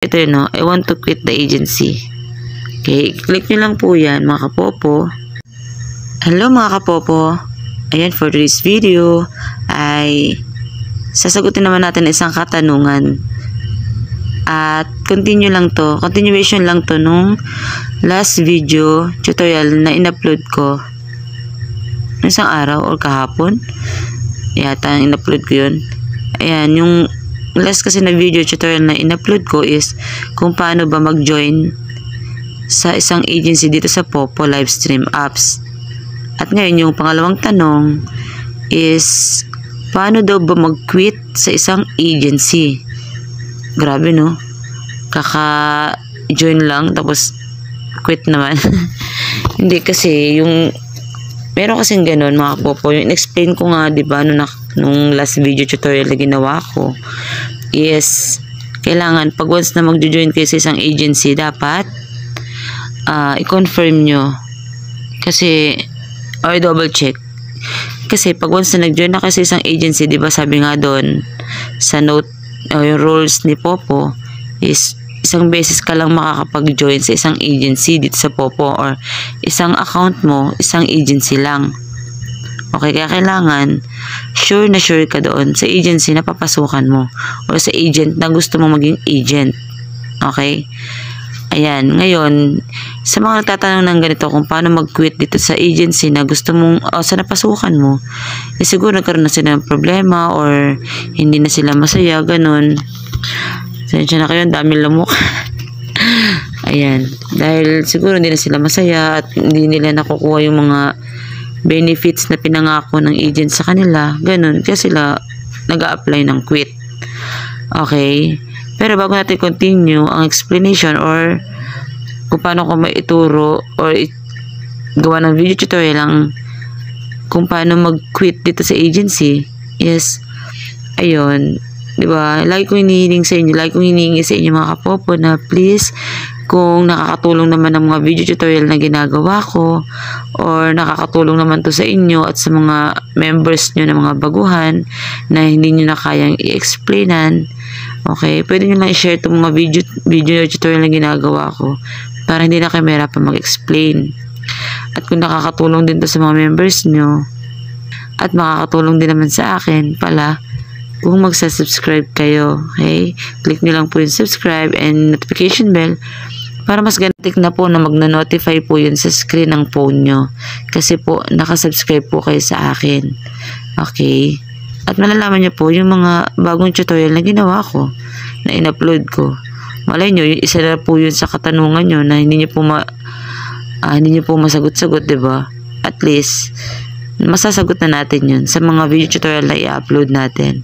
ito yun, no? I want to quit the agency. Okay, click nyo lang po yan, mga kapopo. Hello mga kapopo. Ayan, for this video ay sasagutin naman natin isang katanungan. At continuation lang to nung last video tutorial na in-upload ko isang araw or kahapon. Yata in-upload ko yun. Ayan, yung last kasi na video tutorial na in-upload ko is kung paano ba mag-join sa isang agency dito sa Popo Livestream Apps. At ngayon, yung pangalawang tanong is paano daw ba mag-quit sa isang agency? Grabe, no? Kaka-join lang tapos quit naman. Hindi kasi yung meron kasing ganun mga kapopo. Yung in-explain ko nga, diba, nung last video tutorial na ginawa ko is kailangan pag once na mag-join kayo sa isang agency, dapat i-confirm nyo kasi or double check kasi pag once na nag-join na kayo sa isang agency, diba sabi nga doon sa note yung rules ni Popo is isang beses ka lang makakapag-join sa isang agency dito sa Popo or isang account mo, isang agency lang. Okay, kaya kailangan sure na sure ka doon sa agency na papasukan mo or sa agent na gusto mong maging agent. Okay? Ayan, ngayon, sa mga nagtatanong ng ganito kung paano mag-quit dito sa agency na gusto mong, sa napasukan mo, eh siguro nagkaroon na sila ng problema or hindi na sila masaya, ganun. Sensya na kayo, dami lamok. Ayan, dahil siguro hindi na sila masaya at hindi nila nakukuha yung mga benefits na pinangako ng agent sa kanila, ganun, kaya sila nag-a-apply ng quit. Okay? Pero bago natin continue ang explanation or kung paano ko maituro or gawa ng video tutorial lang kung paano mag-quit dito sa agency, yes, ayun, diba, lagi kong hinihingi sa inyo mga kapopo na please, kung nakakatulong naman ang mga video tutorial na ginagawa ko or nakakatulong naman to sa inyo at sa mga members nyo na mga baguhan na hindi nyo na kayang i-explainan, okay, pwede nyo lang i-share itong mga video tutorial na ginagawa ko para hindi na kayo mahirapan mag-explain. At kung nakakatulong din to sa mga members nyo at makakatulong din naman sa akin pala kung magsa-subscribe kayo, okay, click nyo lang po yung subscribe and notification bell para mas gantik na po na magna-notify po yun sa screen ng phone nyo kasi po nakasubscribe po kayo sa akin. Okay, at malalaman nyo po yung mga bagong tutorial na ginawa ko na in-upload ko. Malay nyo, isa na po yun sa katanungan nyo na hindi nyo po masagot-sagot, diba? At least masasagot na natin yun sa mga video tutorial na i-upload natin.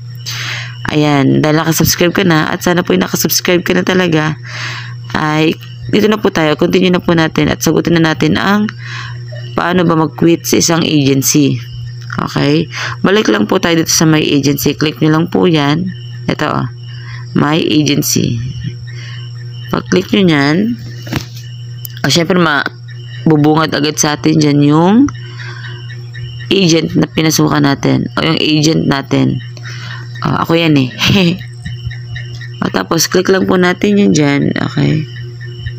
Ayan, dahil nakasubscribe ka na at sana po yung nakasubscribe ka na talaga, ay dito na po tayo, continue na po natin at sagutin na natin ang paano ba mag-quit sa isang agency. Okay, balik lang po tayo dito sa my agency, click nyo lang po yan, ito my agency. Pag click nyo yan, syempre bubungad agad sa atin dyan yung agent na pinasukan natin o yung agent natin. Ako yan eh. Tapos click lang po natin yun dyan. Okay,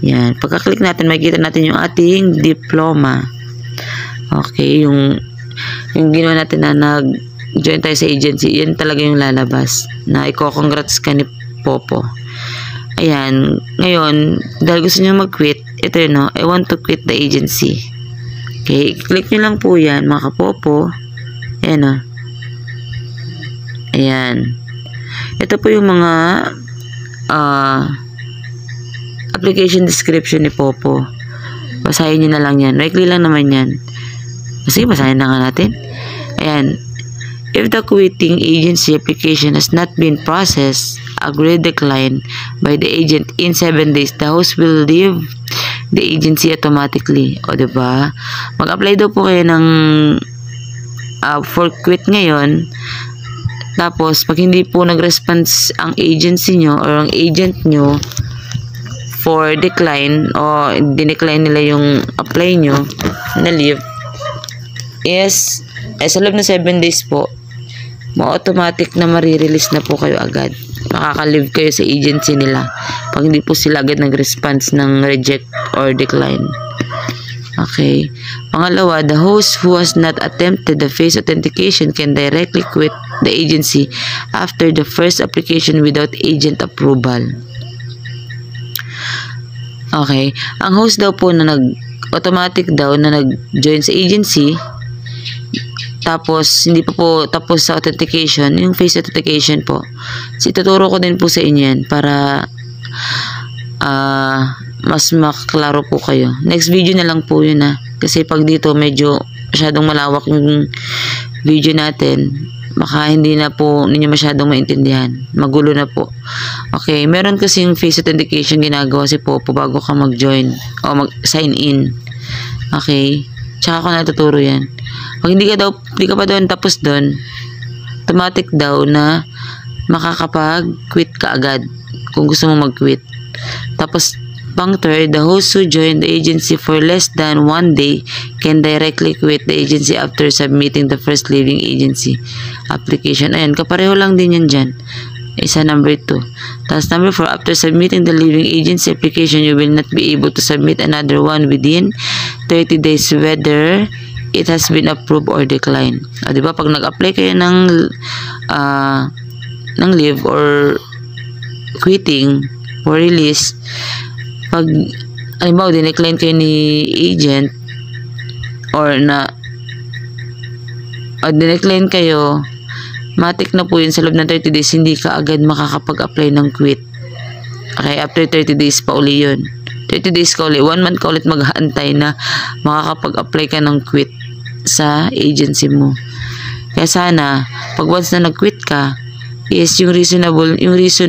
yan, pagka-click natin makikita natin yung ating diploma. Okay, yung ginawa natin na nag-join tayo sa agency, yan talaga yung lalabas na i-congrats ka ni Popo. Ayan, ngayon dahil gusto nyo mag-quit, ito yun, no? I want to quit the agency. Okay, click nyo lang po yan mga kapopo. Ayan, no? Ayan, ito po yung mga application description ni Popo. Basahin nyo na lang yan, likely lang naman yan. Sige, basahin na nga natin. Ayan, if the quitting agency application has not been processed, agreed decline by the agent in 7 days, the host will leave the agency automatically. O diba, mag-apply daw po kayo ng for quit ngayon. Tapos pag hindi po nag-response ang agency nyo or ang agent nyo for decline o dinecline nila yung apply nyo na leave, is sa loob na 7 days po, ma-automatic na marirelease na po kayo agad. makaka-leave kayo sa agency nila pag hindi po sila agad nag-response ng reject or decline. Okay. Pangalawa, the host who has not attempted the face authentication can directly quit the agency after the first application without agent approval. Okay. Ang host daw po na automatic daw na nag-join sa agency, tapos hindi pa po tapos sa authentication, yung face authentication po. So, ituturo ko din po sa inyo yan para mas makaklaro po kayo. Next video na lang po yun kasi pag dito medyo masyadong malawak yung video natin, baka hindi na po ninyo masyadong maintindihan, magulo na po. Okay, meron kasing face authentication ginagawa si Popo bago ka mag-join o mag-sign in. Okay, tsaka ko natuturo yan. Pag hindi ka pa doon tapos doon, automatic daw na makakapag-quit ka agad kung gusto mo mag-quit. Tapos pang third, the host who joined the agency for less than 1 day can directly quit the agency after submitting the first leaving agency application. Ayan, kapareho lang din yan dyan. Isa number 2. Tapos number 4, after submitting the leaving agency application, you will not be able to submit another one within 30 days whether it has been approved or declined. Diba, pag nag-apply kayo ng leave or quitting or release, pag halimbawa dinecline kayo ni agent or dinecline kayo, matik na po yun sa loob ng 30 days hindi ka agad makakapag-apply ng quit. Okay, after 30 days pa uli yun. 30 days ka uli, 1 month ka ulit mag-aantay na makakapag-apply ka ng quit sa agency mo. Kaya sana pag once na nag-quit ka, is yung reason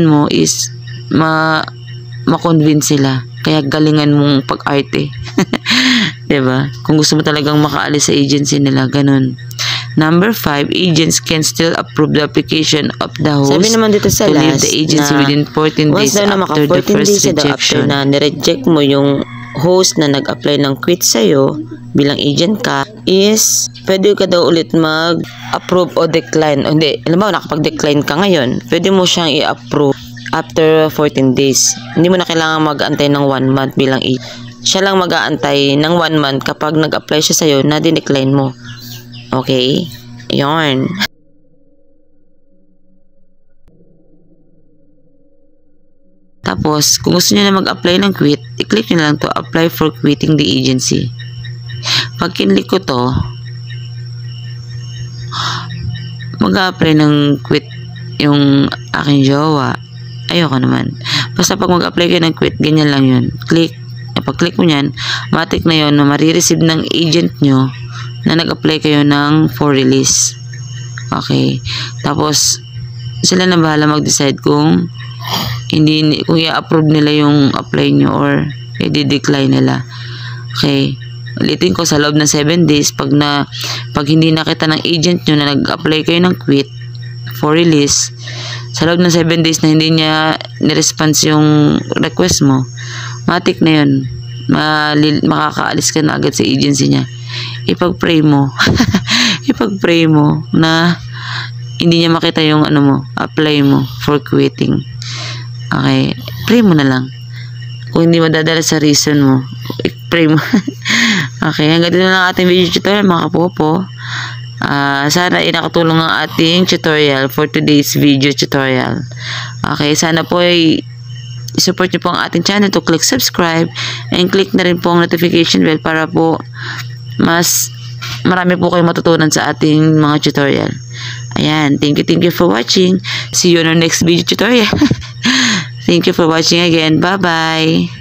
mo is ma-convince sila. Kaya galingan mong pag-arte. Diba? Kung gusto mo talagang makaalis sa agency nila, ganun. Number 5, agents can still approve the application of the host Sabi naman dito sa to leave last the agency na within 14 days after the first rejection. Na nireject mo yung host na nag-apply ng quit sa'yo bilang agent ka, is pwede ka daw ulit mag-approve o decline. O hindi, alam mo, nakapag-decline ka ngayon, pwede mo siyang i-approve after 14 days. Hindi mo na kailangan mag-antay ng 1 month bilang agent. Siya lang mag-aantay ng 1 month kapag nag-apply siya sa'yo na dinecline mo. Okay? Yun. Tapos, kung gusto niyo na mag-apply ng quit, i-click niyo lang to, apply for quitting the agency. Pag kinlik ko to, mag-apply ng quit yung aking jowa. Ayoko naman. Basta pag mag-apply kayo ng quit, ganyan lang yun. Click. Pag-click mo yan, matik na yun na marireceive ng agent nyo na nag-apply kayo ng for release. Okay. Tapos, sila na bahala mag-decide kung i-approve nila yung apply nyo or i-decline nila. Okay. Ulitin ko, sa loob ng 7 days, pag hindi nakita ng agent nyo na nag-apply kayo ng quit for release, sa loob ng 7 days na hindi niya niresponse yung request mo, matik na yun. Makakaalis ka na agad sa agency niya. Ipag-pray mo. Ipag-pray mo na hindi niya makita yung apply mo for quitting. Okay. Pray mo na lang. Kung hindi madadala sa reason mo, pray mo. Okay. Hanggang dito na lang ating video tutorial, mga kapopo. Sana nakatulong ang ating tutorial for today's video tutorial. Okay, sana po ay support niyo po ang ating channel to click subscribe and click na rin po ang notification bell para po mas marami po kayong matutunan sa ating mga tutorial. Ayan, thank you for watching. See you on our next video tutorial. Thank you for watching again. Bye-bye.